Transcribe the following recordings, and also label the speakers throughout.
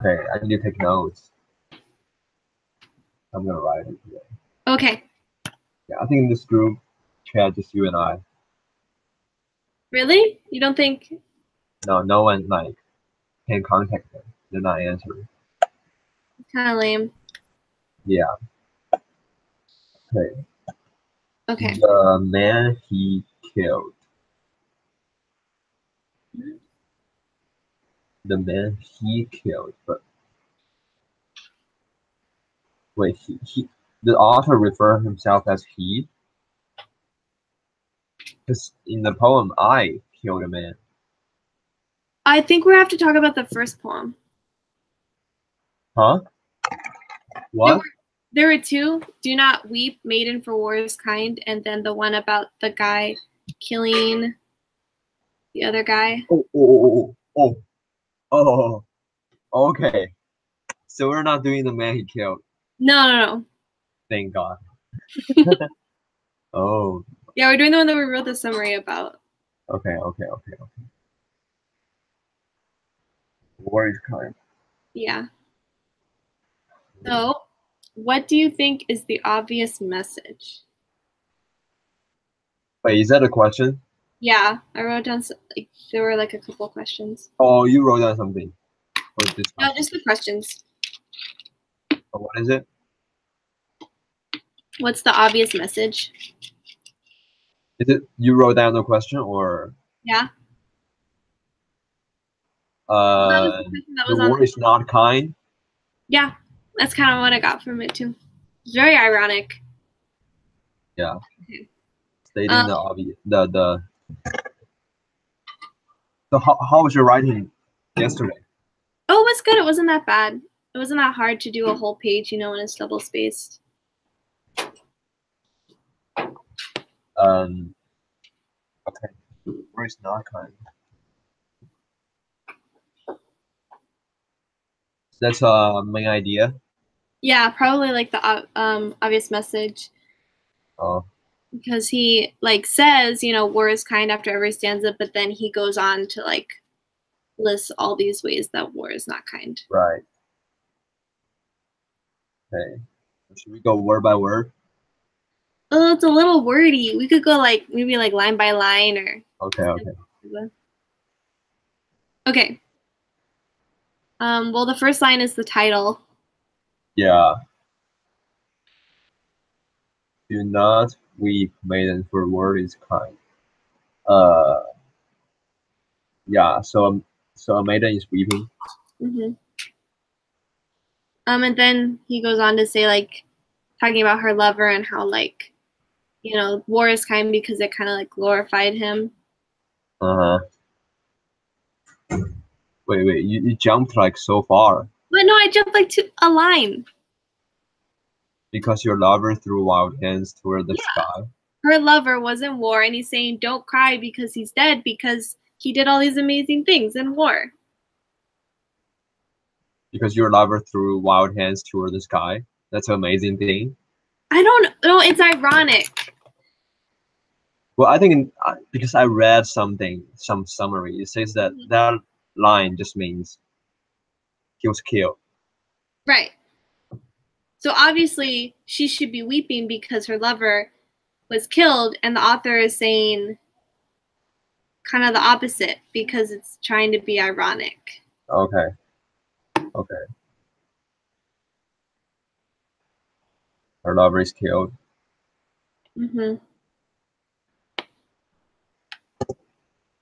Speaker 1: Okay, I need to take notes. I'm gonna write it today.
Speaker 2: Okay.
Speaker 1: Yeah, I think in this group chat, just you and I.
Speaker 2: Really? You don't think?
Speaker 1: No, no one like can contact them. They're not answering.
Speaker 2: Kind of lame.
Speaker 1: Yeah. Okay.
Speaker 2: Okay.
Speaker 1: The man he killed. The man he killed. But wait, the author refer himself as he. Because in the poem, I killed a man.
Speaker 2: I think we have to talk about the first poem.
Speaker 1: Huh?
Speaker 2: There
Speaker 1: What?
Speaker 2: were there were two. Do not weep, maiden, for war is kind, and then the one about the guy killing the other guy.
Speaker 1: Oh. Okay. So we're not doing the man he killed.
Speaker 2: No, no,
Speaker 1: Thank God.
Speaker 2: no.
Speaker 1: Oh.
Speaker 2: Yeah, we're doing the one that we wrote the summary about.
Speaker 1: Okay. War is kind.
Speaker 2: Yeah. So, what do you think is the obvious message?
Speaker 1: Wait, is that a question?
Speaker 2: Yeah, I wrote down like there were like a couple questions.
Speaker 1: Oh, you wrote down something for this
Speaker 2: No,
Speaker 1: question.
Speaker 2: just the questions.
Speaker 1: Oh, what is it?
Speaker 2: What's the obvious message?
Speaker 1: Is it you wrote down the question or
Speaker 2: Yeah, that was
Speaker 1: uh
Speaker 2: the question that
Speaker 1: the
Speaker 2: was on.
Speaker 1: war is not kind?
Speaker 2: Yeah, that's kind of what I got from it too. It's very ironic.
Speaker 1: Yeah,
Speaker 2: Okay.
Speaker 1: stating the obvious. The So how was your writing yesterday?
Speaker 2: Oh, it was good. It wasn't that bad. It wasn't that hard to do a whole page, when it's double spaced.
Speaker 1: Um, okay, war is not kind. That's a main idea.
Speaker 2: Yeah, probably like the obvious message
Speaker 1: Oh,
Speaker 2: because he like says, war is kind after every stanza, but then he goes on to like list all these ways that war is not kind.
Speaker 1: right. Okay. Should we go word by word?
Speaker 2: Oh, it's a little wordy. We could go like maybe like line by line or.
Speaker 1: Okay.
Speaker 2: Okay. Well, the first line is the title.
Speaker 1: Yeah. Do not weep, maiden, for word is kind. Uh, yeah. So a maiden is weeping.
Speaker 2: hmm and then he goes on to say like talking about her lover and how like war is kind because it kind of like glorified him.
Speaker 1: Uh-huh. Wait. You jumped like so far
Speaker 2: But no, I jumped like to a line.
Speaker 1: because your lover threw wild hands toward the
Speaker 2: Yeah,
Speaker 1: sky.
Speaker 2: her lover was in war, and he's saying, "Don't cry because he's dead because he did all these amazing things in war."
Speaker 1: Because your lover threw wild hands toward the sky. That's an amazing thing.
Speaker 2: I don't know. It's ironic.
Speaker 1: Well, I think because I read some summary, it says that
Speaker 2: Mhm.
Speaker 1: that line just means he was killed.
Speaker 2: Right. So obviously, she should be weeping because her lover was killed, and the author is saying kind of the opposite because it's trying to be ironic.
Speaker 1: Okay. Her lover is killed.
Speaker 2: hmm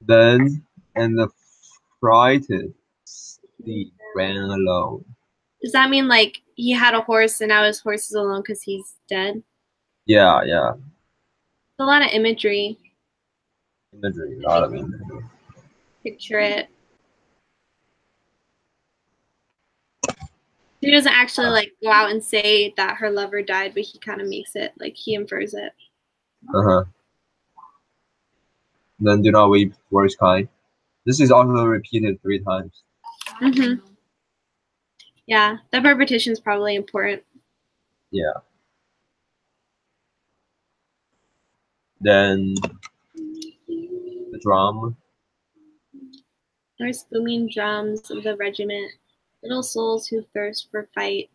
Speaker 1: Then, and the frightened steed ran alone.
Speaker 2: Does that mean like he had a horse and now his horse is alone because he's dead?
Speaker 1: Yeah.
Speaker 2: It's a lot of imagery.
Speaker 1: Imagery, a
Speaker 2: If
Speaker 1: lot
Speaker 2: you
Speaker 1: of imagery.
Speaker 2: picture it. He doesn't actually like go out and say that her lover died, but he kind of makes it like he infers it.
Speaker 1: Uh-huh. Then do not weep, for is kind. This is also repeated 3 times.
Speaker 2: hmm Yeah, that repetition is probably important.
Speaker 1: Yeah. Then the drum.
Speaker 2: There's booming drums of the regiment. Little souls who thirst for fight.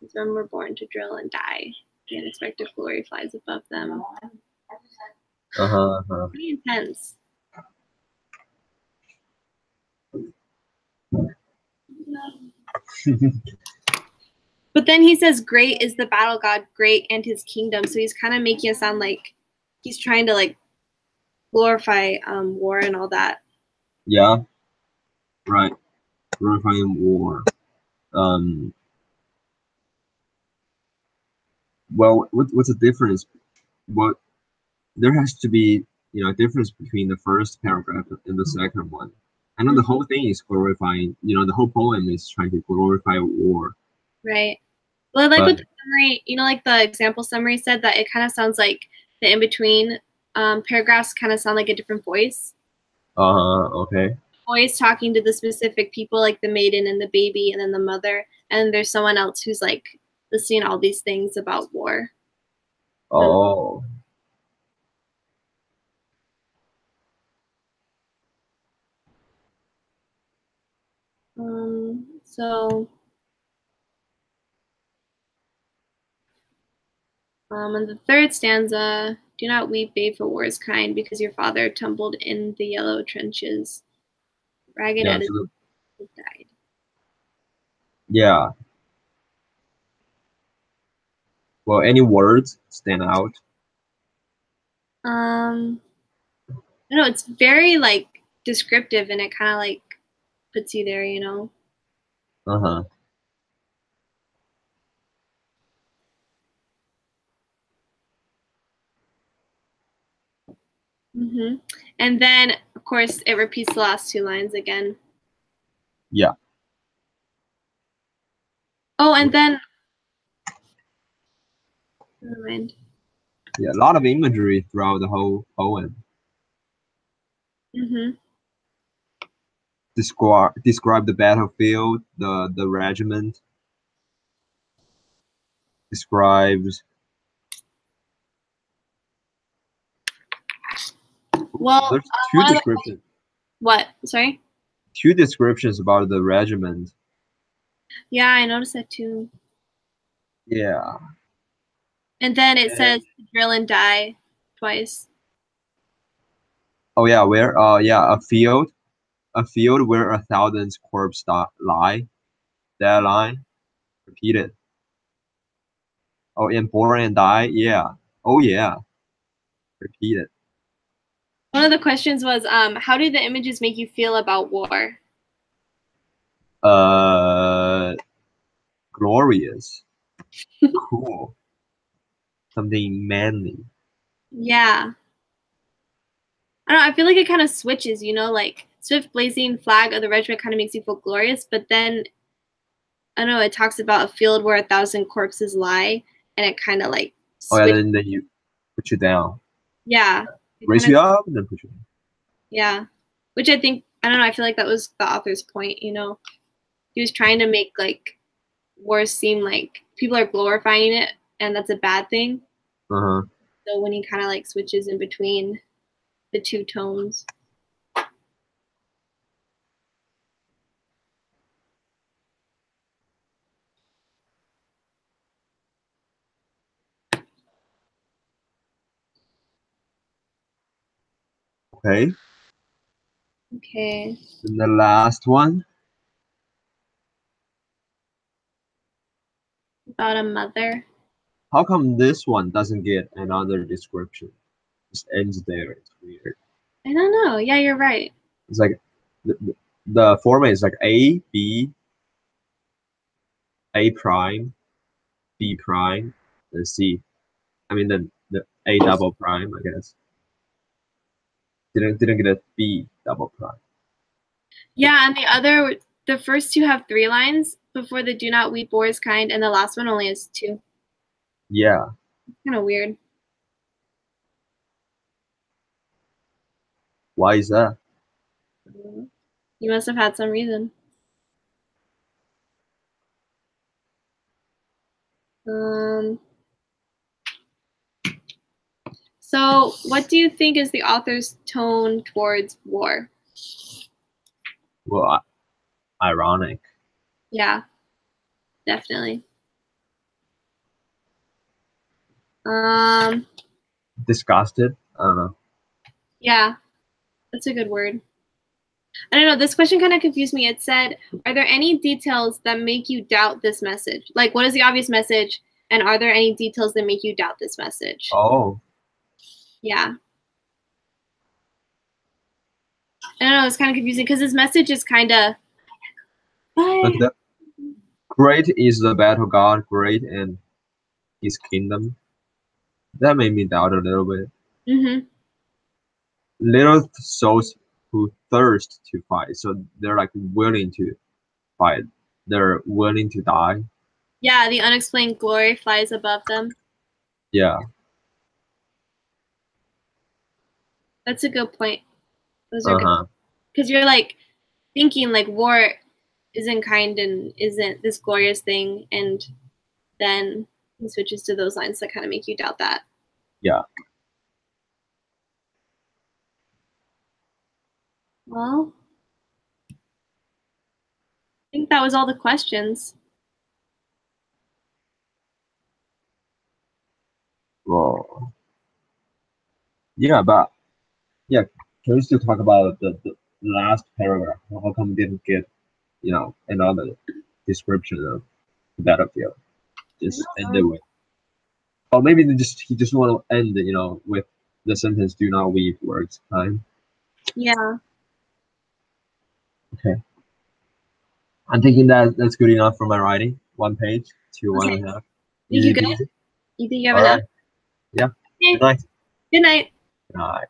Speaker 2: Some were born to drill and die. The unexpected glory flies above them. Pretty intense. But then he says, "Great is the battle god, great and his kingdom." So he's kind of making it sound like he's trying to like glorify war and all that.
Speaker 1: Yeah, right. Glorifying war. Well, what's the difference? What there has to be, a difference between the first paragraph and the second one. I know the whole thing is glorifying. The whole poem is trying to glorify war.
Speaker 2: Right. Well, like with the summary, like the example summary said that it kind of sounds like the in between paragraphs kind of sound like a different voice.
Speaker 1: Okay.
Speaker 2: Voice talking to the specific people, like the maiden and the baby, and then the mother, and there's someone else who's like listening all these things about war.
Speaker 1: Oh.
Speaker 2: So. And the third stanza, "Do not weep, babe, for war is kind, because your father tumbled in the yellow trenches. Ragged at his died."
Speaker 1: Yeah. Well, any words stand out?
Speaker 2: I don't know, it's very like descriptive and it kind of like puts you there, And then, of course, it repeats the last two lines again.
Speaker 1: Yeah.
Speaker 2: Oh, and then, never mind.
Speaker 1: Yeah, a lot of imagery throughout the whole poem. Describe the battlefield, the regiment. Describes.
Speaker 2: Well,
Speaker 1: there's two descriptions.
Speaker 2: What? Sorry?
Speaker 1: Two descriptions about the regiment.
Speaker 2: Yeah, I noticed that too.
Speaker 1: Yeah.
Speaker 2: And then it says drill and die twice.
Speaker 1: Oh yeah, where? Yeah, a field where 1,000 corpses lie. That line, repeated. Oh, and born and die. Yeah. Oh yeah, repeated.
Speaker 2: One of the questions was, how do the images make you feel about war?
Speaker 1: Glorious. Cool. Something manly.
Speaker 2: Yeah. I don't know, I feel like it kind of switches, like swift blazing flag of the regiment kind of makes you feel glorious, but then I don't know, it talks about a field where 1,000 corpses lie, and it kind of like
Speaker 1: switches. Oh yeah, then you put you down.
Speaker 2: Yeah.
Speaker 1: Raise you up and then put you down.
Speaker 2: Yeah. Which I think, I don't know, I feel like that was the author's point, He was trying to make like war seem like people are glorifying it and that's a bad thing. So when he kind of like switches in between the two tones.
Speaker 1: Okay.
Speaker 2: Okay.
Speaker 1: And the last one.
Speaker 2: About a mother.
Speaker 1: How come this one doesn't get another description? Just ends there. It's weird.
Speaker 2: I don't know. Yeah, you're right.
Speaker 1: It's like the format is like A, B, A prime, B prime, and C. I mean the A double prime, I guess. Didn't get a B double prime.
Speaker 2: Yeah, and the first two have 3 lines before the "do not weep, war is kind," and the last one only has 2.
Speaker 1: Yeah.
Speaker 2: Kind of weird.
Speaker 1: Why is that?
Speaker 2: You must have had some reason. So what do you think is the author's tone towards war?
Speaker 1: Well, ironic.
Speaker 2: Yeah, definitely.
Speaker 1: Disgusted. I don't know.
Speaker 2: Yeah, that's a good word. I don't know. This question kind of confused me. It said, "Are there any details that make you doubt this message? Like, what is the obvious message, and are there any details that make you doubt this message?"
Speaker 1: Oh,
Speaker 2: Yeah. I don't know. It's kind of confusing because this message is kind of.
Speaker 1: look that. Great is the battle god, great and his kingdom. That made me doubt a little bit.
Speaker 2: Mm-hmm.
Speaker 1: Little souls who thirst to fight, so they're like willing to fight. They're willing to die.
Speaker 2: Yeah, the unexplained glory flies above them.
Speaker 1: Yeah.
Speaker 2: That's a good point. Those are good
Speaker 1: Uh-huh.
Speaker 2: because you're like thinking like war isn't kind and isn't this glorious thing, and then he switches to those lines that kind of make you doubt that.
Speaker 1: Yeah.
Speaker 2: Well, I think that was all the questions.
Speaker 1: Well, yeah, but yeah, can we still talk about the last paragraph? How come we didn't get, another description of the battlefield? Just end it with, or maybe he just want to end it, with the sentence "Do not weep" words time.
Speaker 2: Yeah.
Speaker 1: Okay. I'm thinking that that's good enough for my writing. 1 page to
Speaker 2: Okay.
Speaker 1: 1.5.
Speaker 2: Think you good?
Speaker 1: Easy.
Speaker 2: You think you have
Speaker 1: All
Speaker 2: enough?
Speaker 1: right. Yeah.
Speaker 2: Okay.
Speaker 1: Good night.
Speaker 2: Good night.
Speaker 1: Good night.